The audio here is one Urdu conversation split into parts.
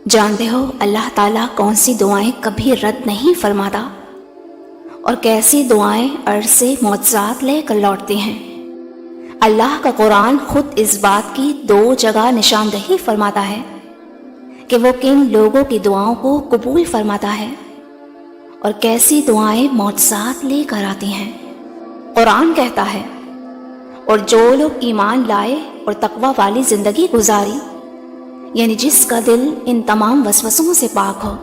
جانتے ہو اللہ تعالیٰ کون سی دعائیں کبھی رد نہیں فرماتا اور کیسی دعائیں عرض سے معجزات لے کر لوٹتی ہیں۔ اللہ کا قرآن خود اس بات کی 2 جگہ نشاندہی فرماتا ہے کہ وہ کن لوگوں کی دعاؤں کو قبول فرماتا ہے اور کیسی دعائیں معجزات لے کر آتی ہیں۔ قرآن کہتا ہے، اور جو لوگ ایمان لائے اور تقوی والی زندگی گزاری، یعنی جس کا دل ان تمام وسوسوں سے پاک ہو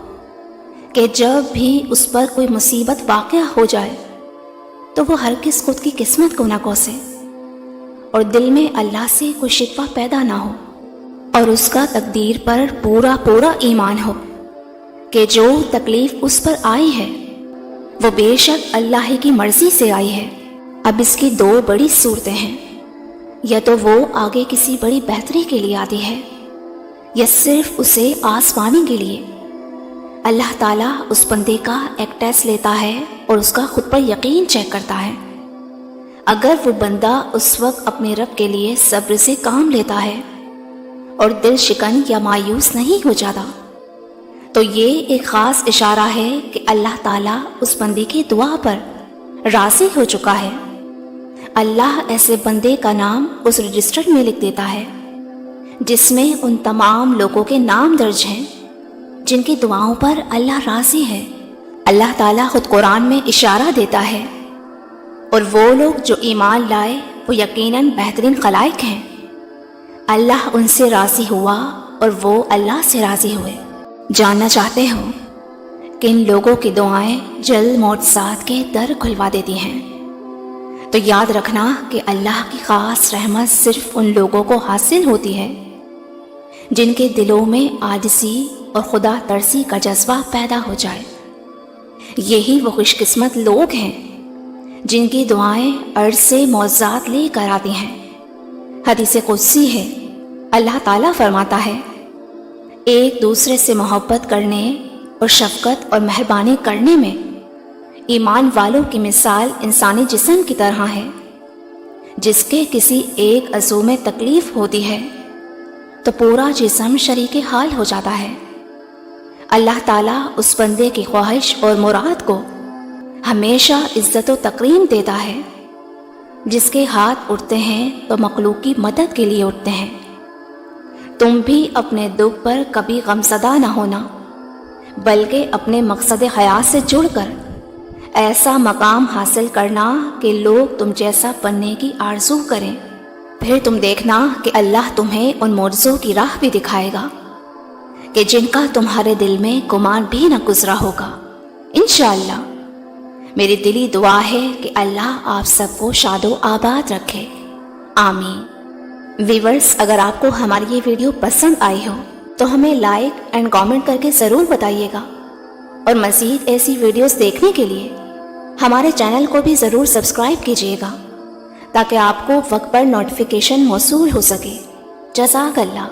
کہ جب بھی اس پر کوئی مصیبت واقع ہو جائے تو وہ ہرگز خود کی قسمت کو نہ کوسے اور دل میں اللہ سے کوئی شکوہ پیدا نہ ہو اور اس کا تقدیر پر پورا ایمان ہو کہ جو تکلیف اس پر آئی ہے وہ بے شک اللہ کی مرضی سے آئی ہے۔ اب اس کی 2 بڑی صورتیں ہیں، یا تو وہ آگے کسی بڑی بہتری کے لیے آتی ہے یا صرف اسے آزمانے کے لیے۔ اللہ تعالیٰ اس بندے کا ایک ٹیسٹ لیتا ہے اور اس کا خود پر یقین چیک کرتا ہے۔ اگر وہ بندہ اس وقت اپنے رب کے لیے صبر سے کام لیتا ہے اور دل شکن یا مایوس نہیں ہو جاتا تو یہ ایک خاص اشارہ ہے کہ اللہ تعالیٰ اس بندے کی دعا پر راضی ہو چکا ہے۔ اللہ ایسے بندے کا نام اس رجسٹر میں لکھ دیتا ہے جس میں ان تمام لوگوں کے نام درج ہیں جن کی دعاؤں پر اللہ راضی ہے۔ اللہ تعالیٰ خود قرآن میں اشارہ دیتا ہے، اور وہ لوگ جو ایمان لائے وہ یقیناً بہترین خلائق ہیں، اللہ ان سے راضی ہوا اور وہ اللہ سے راضی ہوئے۔ جاننا چاہتے ہو کہ ان لوگوں کی دعائیں جلد معجزات کے در کھلوا دیتی ہیں، تو یاد رکھنا کہ اللہ کی خاص رحمت صرف ان لوگوں کو حاصل ہوتی ہے جن کے دلوں میں عاجزی اور خدا ترسی کا جذبہ پیدا ہو جائے۔ یہی وہ خوش قسمت لوگ ہیں جن کی دعائیں عرض سے معجزات لے کر آتی ہیں۔ حدیث قدسی ہے، اللہ تعالیٰ فرماتا ہے، ایک دوسرے سے محبت کرنے اور شفقت اور مہربانی کرنے میں ایمان والوں کی مثال انسانی جسم کی طرح ہے، جس کے کسی ایک عضو میں تکلیف ہوتی ہے تو پورا جسم شریک حال ہو جاتا ہے۔ اللہ تعالیٰ اس بندے کی خواہش اور مراد کو ہمیشہ عزت و تکریم دیتا ہے، جس کے ہاتھ اٹھتے ہیں تو مخلوق کی مدد کے لیے اٹھتے ہیں۔ تم بھی اپنے دکھ پر کبھی غمزدہ نہ ہونا، بلکہ اپنے مقصد حیات سے جڑ کر ایسا مقام حاصل کرنا کہ لوگ تم جیسا بننے کی آرزو کریں۔ پھر تم دیکھنا کہ اللہ تمہیں ان معجزوں کی راہ بھی دکھائے گا کہ جن کا تمہارے دل میں گمان بھی نہ گزرا ہوگا۔ انشاءاللہ میری دلی دعا ہے کہ اللہ آپ سب کو شاد و آباد رکھے، آمین۔ ویورز، اگر آپ کو ہماری یہ ویڈیو پسند آئی ہو تو ہمیں لائک اینڈ کامنٹ کر کے ضرور بتائیے گا، اور مزید ایسی ویڈیوز دیکھنے کے لیے ہمارے چینل کو بھی ضرور سبسکرائب کیجیے گا تاکہ آپ کو وقت پر نوٹیفیکیشن موصول ہو سکے۔ جزاک اللہ۔